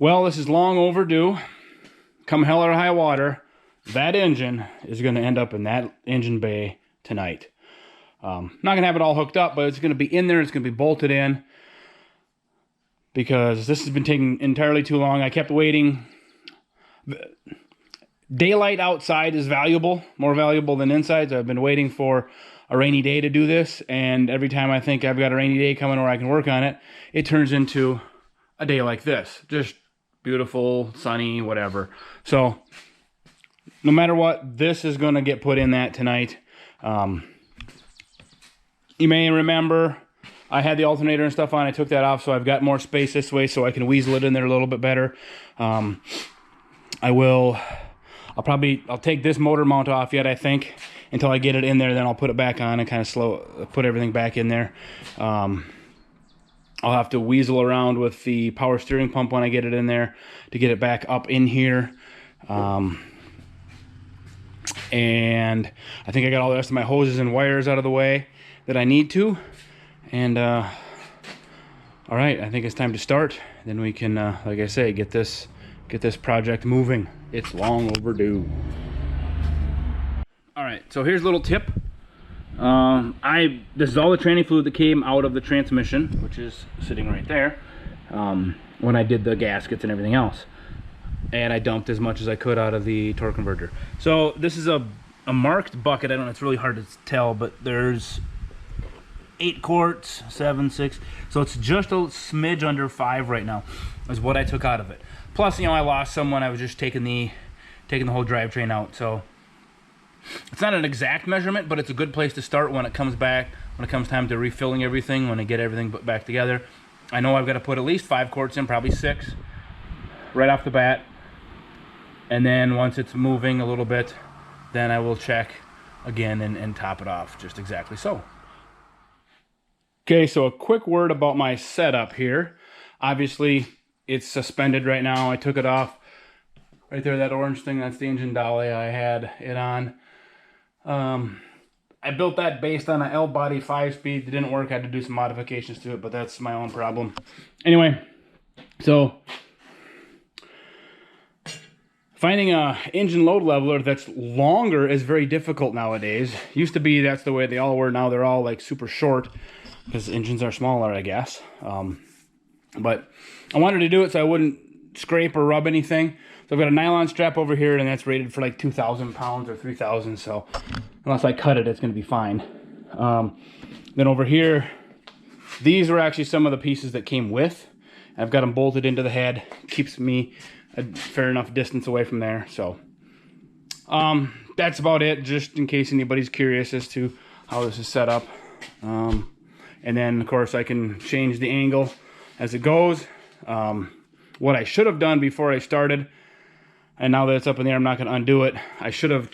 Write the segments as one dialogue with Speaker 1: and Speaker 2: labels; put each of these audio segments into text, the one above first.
Speaker 1: Well, this is long overdue. Come hell or high water, that engine is going to end up in that engine bay tonight. Not going to have it all hooked up, but it's going to be in there. It's going to be bolted in because this has been taking entirely too long. I kept waiting. Daylight outside is valuable, more valuable than inside. So I've been waiting for a rainy day to do this, and every time I think I've got a rainy day coming where I can work on it, it turns into a day like this. Just beautiful, sunny, whatever. So no matter what, this is going to get put in that tonight. You may remember I had the alternator and stuff on. I took that off, so I've got more space this way so I can weasel it in there a little bit better. I'll take this motor mount off yet, I think, until I get it in there. Then I'll put it back on and kind of put everything back in there. I'll have to weasel around with the power steering pump when I get it in there to get it back up in here. And I think I got all the rest of my hoses and wires out of the way that I need to. And all right, I think it's time to start. Then we can, like I say, get this project moving. It's long overdue. All right, so here's a little tip. This is all the tranny fluid that came out of the transmission, which is sitting right there, when I did the gaskets and everything else. And I dumped as much as I could out of the torque converter. So this is a marked bucket. I don't know, it's really hard to tell, but there's 8 quarts, 7, 6. So it's just a smidge under 5 right now is what I took out of it. Plus, I lost some when I was just taking the whole drivetrain out. So it's not an exact measurement, but it's a good place to start when it comes time to refilling everything, when I get everything put back together. I know I've got to put at least 5 quarts in, probably 6, right off the bat. And then once it's moving a little bit, then I will check again and top it off, just exactly so. Okay, so a quick word about my setup here. Obviously, it's suspended right now. I took it off. Right there, that orange thing, that's the engine dolly I had it on. I built that based on an L-body 5-speed. It didn't work. I had to do some modifications to it, but that's my own problem. Anyway, so finding a engine load leveler that's longer is very difficult nowadays. Used to be that's the way they all were. Now they're all like super short because engines are smaller, I guess. But I wanted to do it so I wouldn't scrape or rub anything. So I've got a nylon strap over here, and that's rated for like 2,000 pounds or 3,000. So unless I cut it, it's going to be fine. Then over here, these are actually some of the pieces that came with. I've got them bolted into the head. Keeps me a fair enough distance away from there. So that's about it, just in case anybody's curious as to how this is set up. And then, of course, I can change the angle as it goes. What I should have done before I started, and now that it's up in the air, I'm not going to undo it. I should have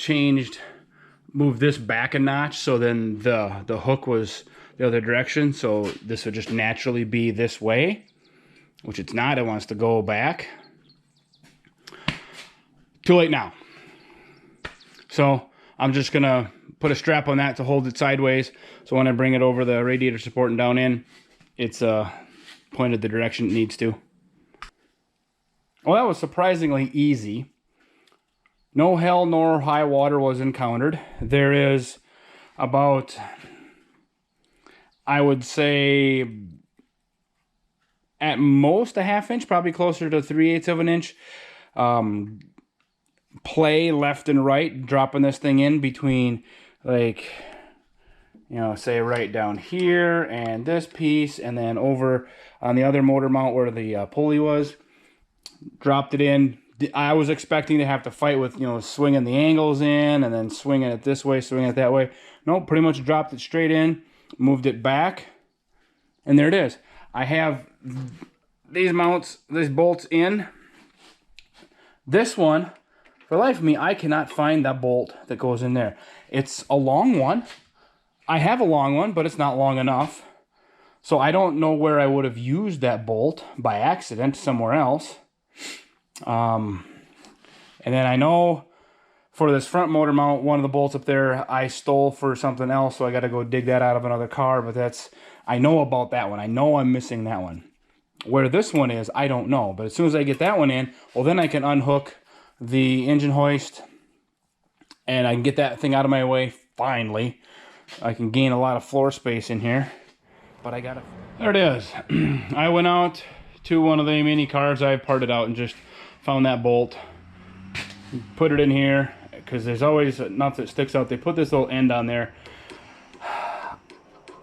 Speaker 1: moved this back a notch, so then the hook was the other direction, so this would just naturally be this way, which it's not. It wants to go back. Too late now. So I'm just going to put a strap on that to hold it sideways, so when I bring it over the radiator support and down in, it's pointed the direction it needs to. Well, that was surprisingly easy. No hell nor high water was encountered. There is about, I would say, at most a ½ inch, probably closer to 3/8 of an inch, play left and right, dropping this thing in between, like, say right down here and this piece, and then over on the other motor mount where the pulley was. Dropped it in. I was expecting to have to fight with, swinging the angles in and then swinging it this way, swinging it that way. Nope, pretty much dropped it straight in, moved it back, and there it is. I have these bolts in. This one, for the life of me, I cannot find that bolt that goes in there. It's a long one. I have a long one, but it's not long enough. So I don't know where I would have used that bolt by accident somewhere else. And then I know for this front motor mount, one of the bolts up there I stole for something else, so I got to go dig that out of another car, but I know about that one. I know I'm missing that one. Where this one is, I don't know. But as soon as I get that one in, well, then I can unhook the engine hoist and I can get that thing out of my way finally. I can gain a lot of floor space in here. But I gotta... There it is. I went out to one of the mini cars I parted out and just found that bolt. Put it in here, because there's always a nut that sticks out. They put this little end on there.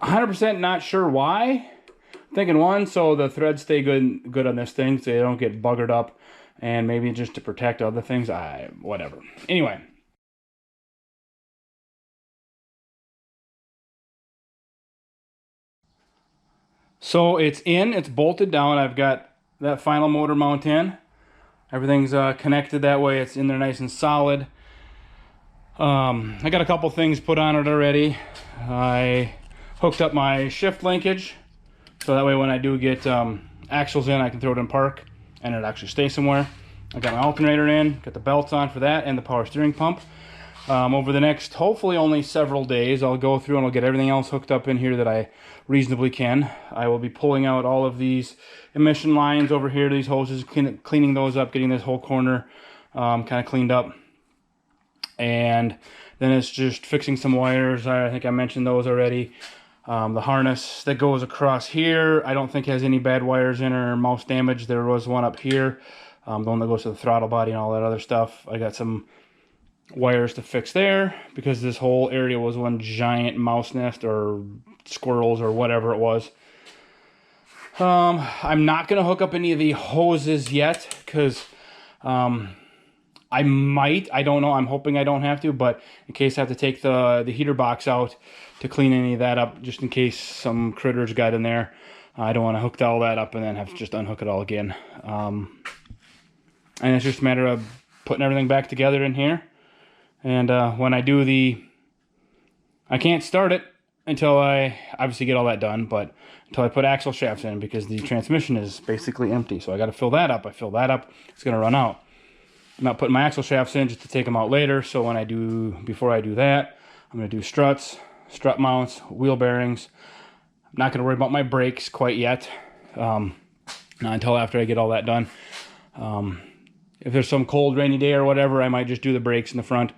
Speaker 1: 100% not sure why. Thinking one, so the threads stay good on this thing, so they don't get buggered up, and maybe just to protect other things. Whatever. Anyway. So it's in, it's bolted down. I've got that final motor mount in. Everything's connected that way. It's in there nice and solid. I got a couple things put on it already. I hooked up my shift linkage, so that way when I do get axles in, I can throw it in park and it actually stays somewhere. I got my alternator in, got the belts on for that, and the power steering pump. Over the next, hopefully only several days, I'll go through and I'll get everything else hooked up in here that I reasonably can. I will be pulling out all of these emission lines over here, these hoses, cleaning those up, getting this whole corner kind of cleaned up. And then it's just fixing some wires. I think I mentioned those already. The harness that goes across here, I don't think has any bad wires in or mouse damage. There was one up here, the one that goes to the throttle body and all that other stuff. I got some wires to fix there because this whole area was one giant mouse nest or squirrels or whatever it was. I'm not going to hook up any of the hoses yet because I might. I don't know. I'm hoping I don't have to, but in case I have to take the heater box out to clean any of that up, just in case some critters got in there, I don't want to hook all that up and then have to just unhook it all again. And it's just a matter of putting everything back together in here. And when I do I can't start it until I obviously get all that done, but until I put axle shafts in, because the transmission is basically empty. So I got to fill that up. I fill that up, it's going to run out. I'm not putting my axle shafts in just to take them out later. So before I do that, I'm going to do struts, strut mounts, wheel bearings. I'm not going to worry about my brakes quite yet. Not until after I get all that done. If there's some cold, rainy day or whatever, I might just do the brakes in the front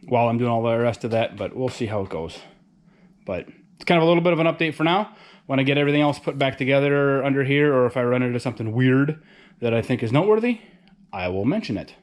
Speaker 1: while I'm doing all the rest of that, but we'll see how it goes. But it's kind of a little bit of an update for now. When I get everything else put back together under here, or if I run into something weird that I think is noteworthy, I will mention it.